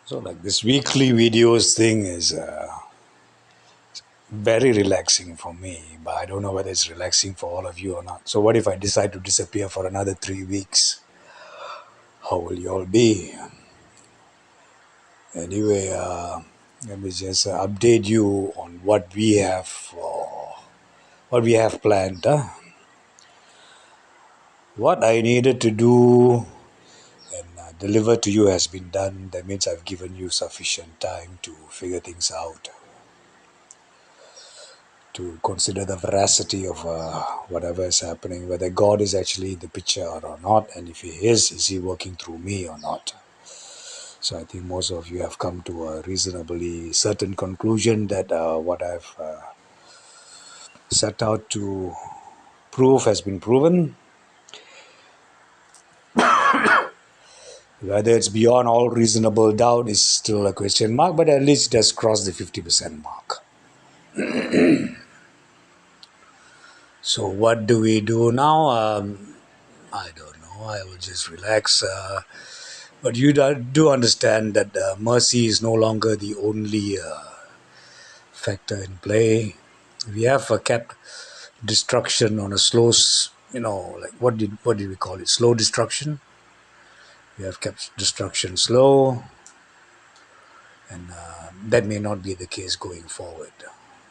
So, like this weekly videos thing is very relaxing for me, but I don't know whether it's relaxing for all of you or not. So, what if I decide to disappear for another 3 weeks? How will you all be? Anyway, let me just update you on what we have planned. What I needed to do and deliver to you has been done. That means I've given you sufficient time to figure things out, to consider the veracity of whatever is happening, whether God is actually in the picture or not, and if He is He working through me or not? So I think most of you have come to a reasonably certain conclusion that what I've set out to prove has been proven. Whether it's beyond all reasonable doubt is still a question mark, but at least it has crossed the 50% mark. So what do we do now? I don't know. I will just relax. But you do understand that mercy is no longer the only factor in play. We have kept destruction on a slow, like what did we call it? Slow destruction. We have kept destruction slow, and that may not be the case going forward.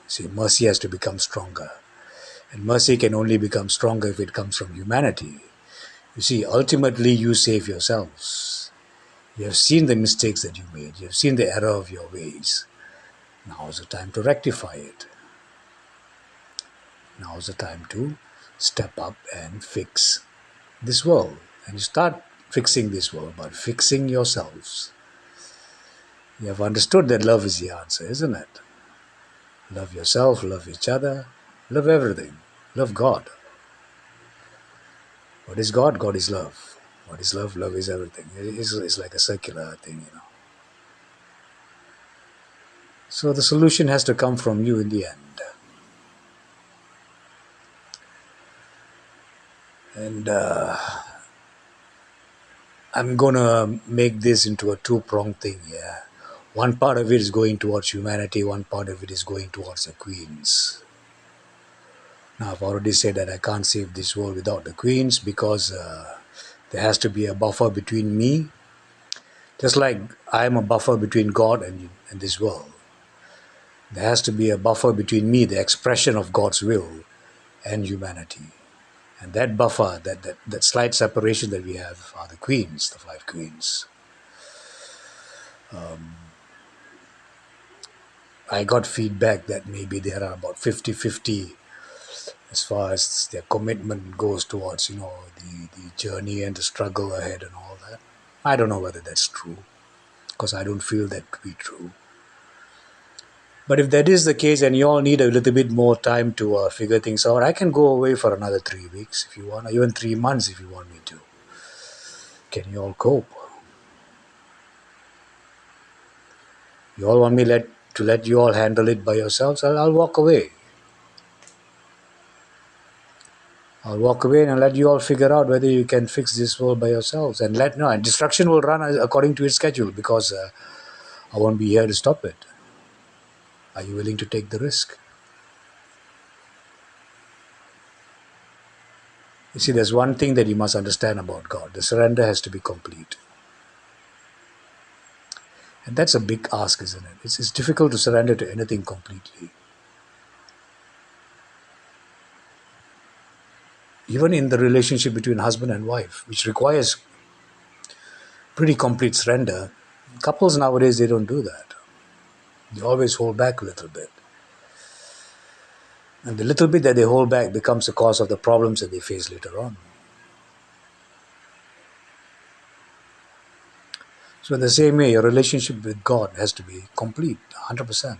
See, mercy has to become stronger, and mercy can only become stronger if it comes from humanity. You see, ultimately, you save yourselves. You have seen the mistakes that you made. You have seen the error of your ways. Now is the time to rectify it. Now is the time to step up and fix this world. And you start fixing this world by fixing yourselves. You have understood that love is the answer, isn't it? Love yourself, love each other, love everything. Love God. What is God? God is love. What is love? Love is everything. It's like a circular thing. So the solution has to come from you in the end. And I'm going to make this into a two-pronged thing here. One part of it is going towards humanity, one part of it is going towards the queens. Now, I've already said that I can't save this world without the queens because there has to be a buffer between me, just like I am a buffer between God and this world. There has to be a buffer between me, the expression of God's will, and humanity. And that buffer, that slight separation that we have are the queens, the 5 queens. I got feedback that maybe there are about 50-50 as far as their commitment goes towards, the journey and the struggle ahead and all that. I don't know whether that's true, because I don't feel that to be true. But if that is the case and you all need a little bit more time to figure things out, I can go away for another 3 weeks if you want, or even 3 months if you want me to. Can you all cope? You all want me to let you all handle it by yourselves? I'll walk away. I'll walk away and let you all figure out whether you can fix this world by yourselves. And destruction will run according to its schedule, because I won't be here to stop it. Are you willing to take the risk? You see, there's one thing that you must understand about God. The surrender has to be complete. And that's a big ask, isn't it? It's difficult to surrender to anything completely. Even in the relationship between husband and wife, which requires pretty complete surrender, couples nowadays, they don't do that. They always hold back a little bit. And the little bit that they hold back becomes the cause of the problems that they face later on. So in the same way, your relationship with God has to be complete, 100%.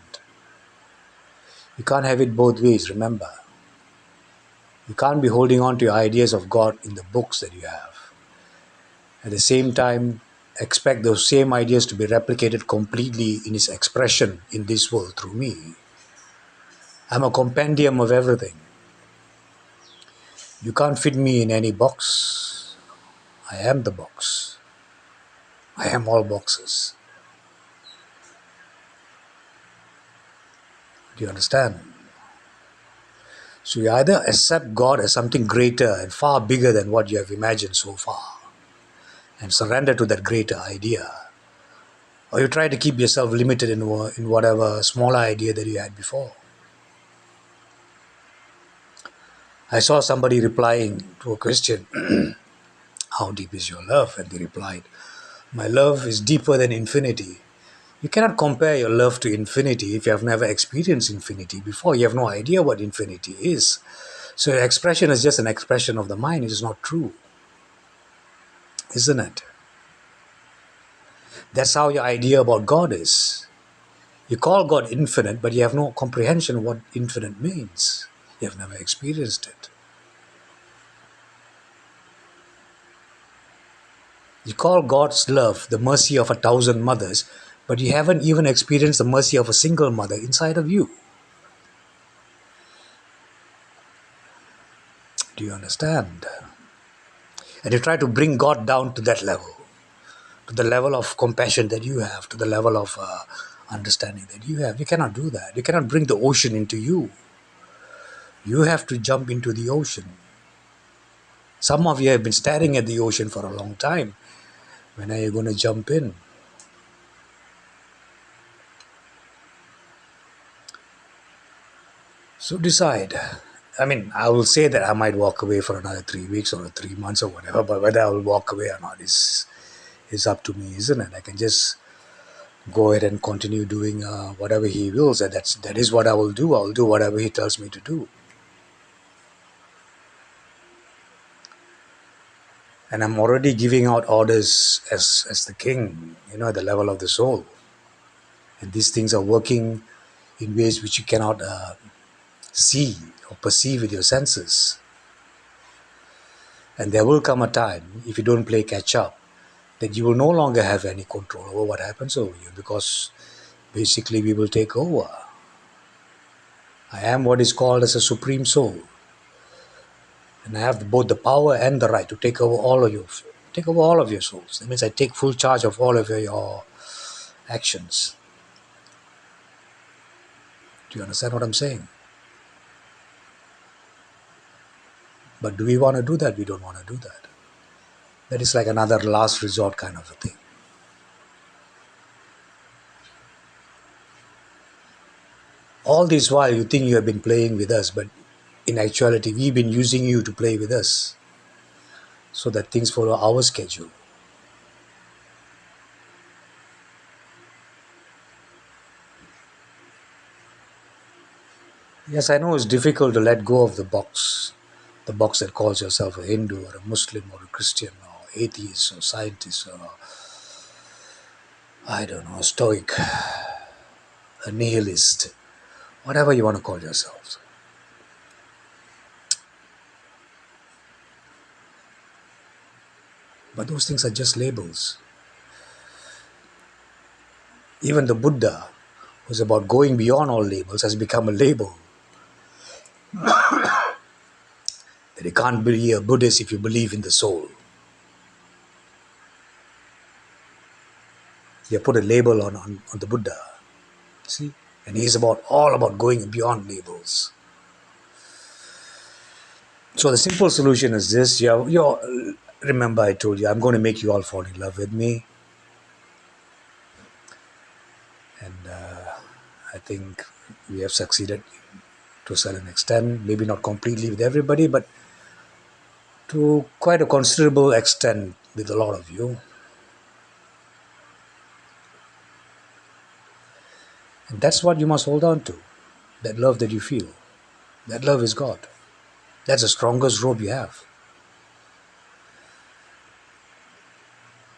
You can't have it both ways, remember. You can't be holding on to your ideas of God in the books that you have. At the same time, expect those same ideas to be replicated completely in its expression in this world through me. I'm a compendium of everything. You can't fit me in any box. I am the box. I am all boxes. Do you understand? So you either accept God as something greater and far bigger than what you have imagined so far and surrender to that greater idea, or you try to keep yourself limited in whatever smaller idea that you had before. I saw somebody replying to a question, how deep is your love? And they replied, my love is deeper than infinity. You cannot compare your love to infinity if you have never experienced infinity before. You have no idea what infinity is. So your expression is just an expression of the mind. It is not true, isn't it? That's how your idea about God is. You call God infinite, but you have no comprehension of what infinite means. You have never experienced it. You call God's love the mercy of 1,000 mothers, but you haven't even experienced the mercy of a single mother inside of you. Do you understand? And you try to bring God down to that level, to the level of compassion that you have, to the level of understanding that you have. You cannot do that. You cannot bring the ocean into you. You have to jump into the ocean. Some of you have been staring at the ocean for a long time. When are you going to jump in? So decide. I mean, I will say that I might walk away for another 3 weeks or 3 months or whatever, but whether I will walk away or not is up to me, isn't it? I can just go ahead and continue doing whatever he wills, and that is what I will do. I will do whatever he tells me to do. And I'm already giving out orders as the king, at the level of the soul. And these things are working in ways which you cannot see or perceive with your senses. And there will come a time, if you don't play catch up, that you will no longer have any control over what happens over you, because basically we will take over. I am what is called as a supreme soul. And I have both the power and the right to take over all of your souls. That means I take full charge of all of your actions. Do you understand what I'm saying? But do we want to do that? We don't want to do that. That is like another last resort kind of a thing. All this while you think you have been playing with us, but in actuality we've been using you to play with us so that things follow our schedule. Yes, I know it's difficult to let go of the box that calls yourself a Hindu or a Muslim or a Christian or atheist or scientist or, I don't know, a stoic, a nihilist, whatever you want to call yourselves. But those things are just labels. Even the Buddha, who's about going beyond all labels, has become a label. That you can't be a Buddhist if you believe in the soul. They put a label on the Buddha. See? And he's all about going beyond labels. So the simple solution is this. Remember I told you, I'm going to make you all fall in love with me. And I think we have succeeded to a certain extent. Maybe not completely with everybody, but to quite a considerable extent with a lot of you. And that's what you must hold on to. That love that you feel. That love is God. That's the strongest rope you have.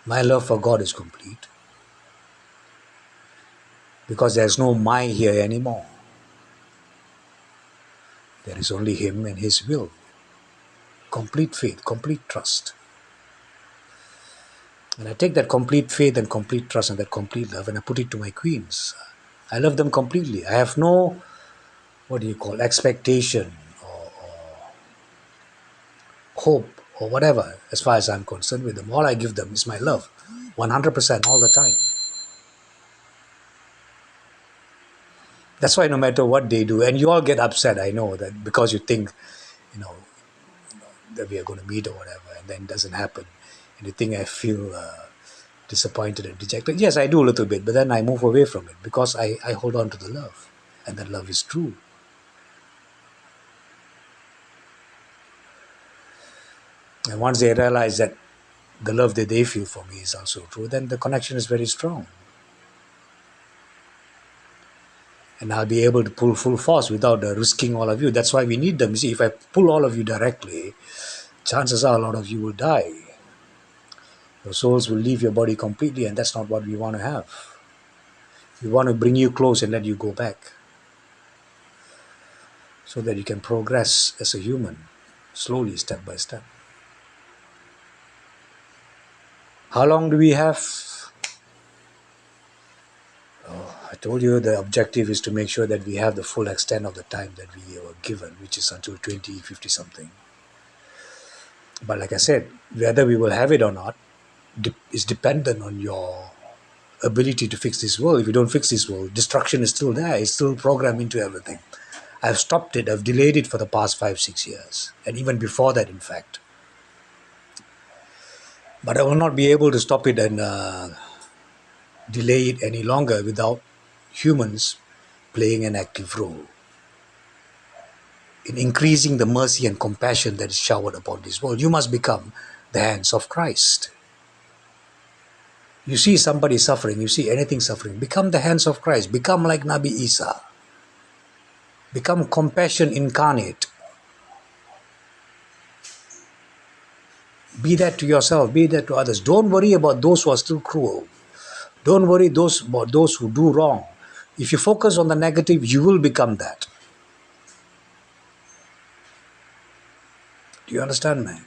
My love for God is complete. Because there's no my here anymore. There is only Him and His will. Complete faith, complete trust. And I take that complete faith and complete trust and that complete love and I put it to my queens. I love them completely. I have no, expectation or hope or whatever as far as I'm concerned with them. All I give them is my love, 100% all the time. That's why no matter what they do, and you all get upset, I know that, because you think, you know, that we are going to meet or whatever, and then it doesn't happen, and you think I feel disappointed and dejected. Yes, I do a little bit, but then I move away from it because I hold on to the love, and that love is true. And once they realize that the love that they feel for me is also true, then the connection is very strong. And I'll be able to pull full force without risking all of you. That's why we need them. You see, if I pull all of you directly, chances are a lot of you will die. Your souls will leave your body completely, and that's not what we want to have. We want to bring you close and let you go back so that you can progress as a human, slowly, step by step. How long do we have? I told you the objective is to make sure that we have the full extent of the time that we were given, which is until 2050 something. But like I said, whether we will have it or not is dependent on your ability to fix this world. If you don't fix this world, destruction is still there. It's still programmed into everything. I've stopped it. I've delayed it for the past 5-6 years, and even before that, in fact. But I will not be able to stop it and delay it any longer without humans playing an active role in increasing the mercy and compassion that is showered upon this world. You must become the hands of Christ. You see somebody suffering, you see anything suffering, become the hands of Christ. Become like Nabi Isa. Become compassion incarnate. Be that to yourself, be that to others. Don't worry about those who are still cruel. Don't worry about those who do wrong. If you focus on the negative, you will become that. Do you understand, man?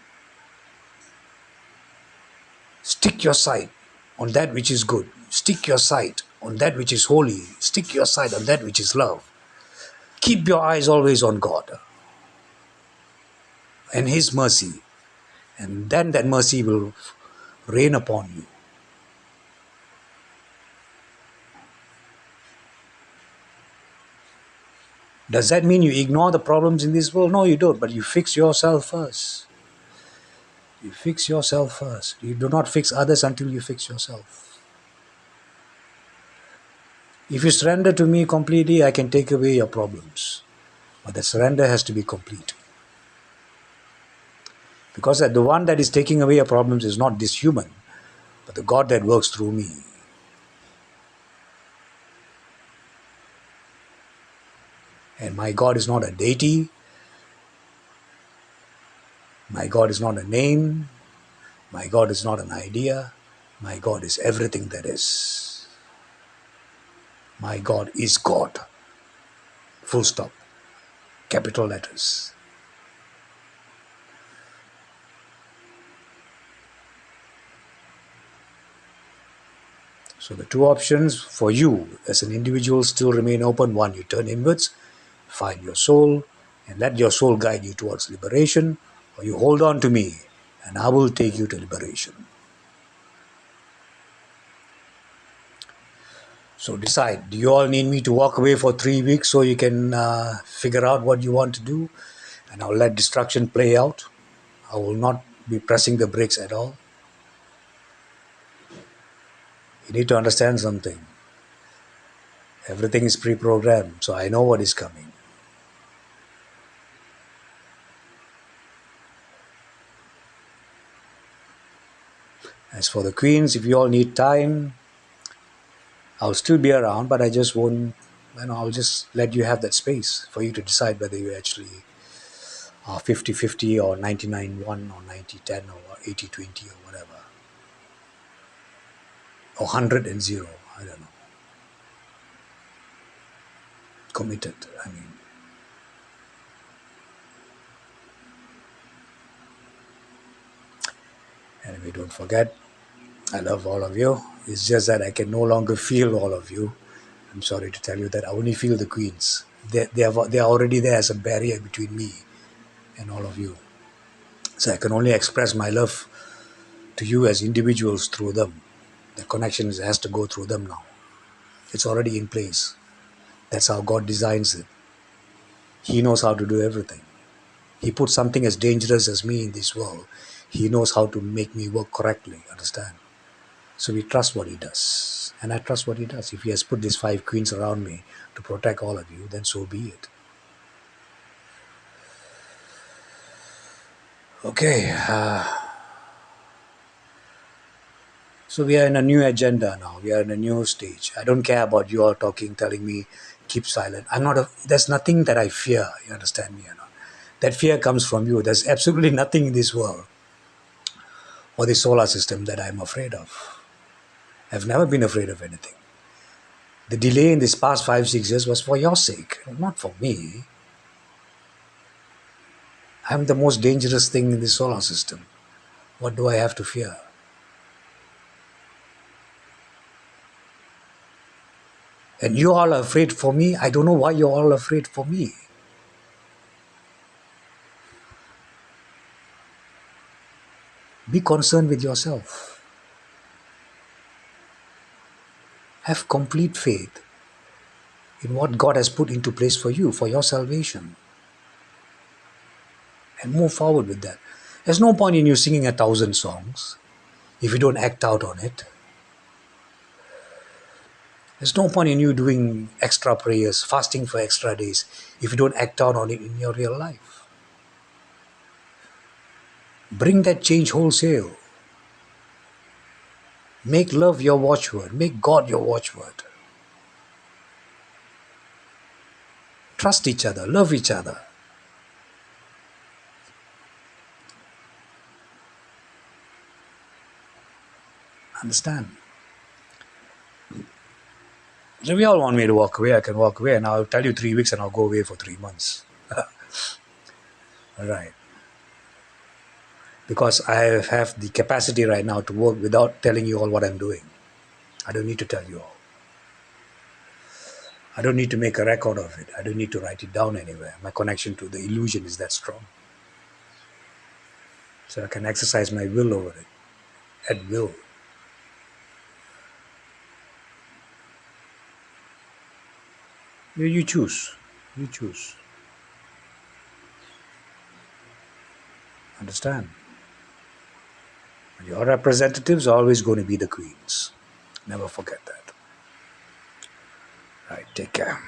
Stick your sight on that which is good. Stick your sight on that which is holy. Stick your sight on that which is love. Keep your eyes always on God and His mercy. And then that mercy will rain upon you. Does that mean you ignore the problems in this world? No, you don't. But you fix yourself first. You fix yourself first. You do not fix others until you fix yourself. If you surrender to me completely, I can take away your problems. But that surrender has to be complete. Because the one that is taking away your problems is not this human, but the God that works through me. And my God is not a deity. My God is not a name. My God is not an idea. My God is everything that is. My God is God. Full stop. Capital letters. So the two options for you as an individual still remain open. One, you turn inwards, find your soul, and let your soul guide you towards liberation, or you hold on to me, and I will take you to liberation. So decide, do you all need me to walk away for 3 weeks so you can figure out what you want to do? And I'll let destruction play out. I will not be pressing the brakes at all. You need to understand something. Everything is pre-programmed, so I know what is coming. As for the queens, if you all need time, I'll still be around, but I just won't, I'll just let you have that space for you to decide whether you actually are 50-50 or 99-1 or 90-10 or 80-20 or whatever. Or 100 and 0, I don't know. Committed, I mean. Anyway, don't forget, I love all of you. It's just that I can no longer feel all of you. I'm sorry to tell you that I only feel the queens. They are already there as a barrier between me and all of you. So I can only express my love to you as individuals through them. The connection has to go through them now. It's already in place. That's how God designs it. He knows how to do everything. He put something as dangerous as me in this world. He knows how to make me work correctly, understand? So we trust what he does. And I trust what he does. If he has put these 5 queens around me to protect all of you, then so be it. Okay. So we are in a new agenda now. We are in a new stage. I don't care about you all talking, telling me, keep silent. There's nothing that I fear. You understand me or not? That fear comes from you. There's absolutely nothing in this world or the solar system that I'm afraid of. I've never been afraid of anything. The delay in this past 5, 6 years was for your sake, not for me. I'm the most dangerous thing in the solar system. What do I have to fear? And you all are afraid for me. I don't know why you're all afraid for me. Be concerned with yourself. Have complete faith in what God has put into place for you, for your salvation. And move forward with that. There's no point in you singing 1,000 songs if you don't act out on it. There's no point in you doing extra prayers, fasting for extra days, if you don't act out on it in your real life. Bring that change wholesale. Make love your watchword. Make God your watchword. Trust each other. Love each other. Understand? So we all want me to walk away. I can walk away and I'll tell you 3 weeks and I'll go away for 3 months. All right. Because I have the capacity right now to work without telling you all what I'm doing. I don't need to tell you all. I don't need to make a record of it. I don't need to write it down anywhere. My connection to the illusion is that strong. So I can exercise my will over it at will. You choose. You choose. Understand? Your representatives are always going to be the queens. Never forget that. Right, take care.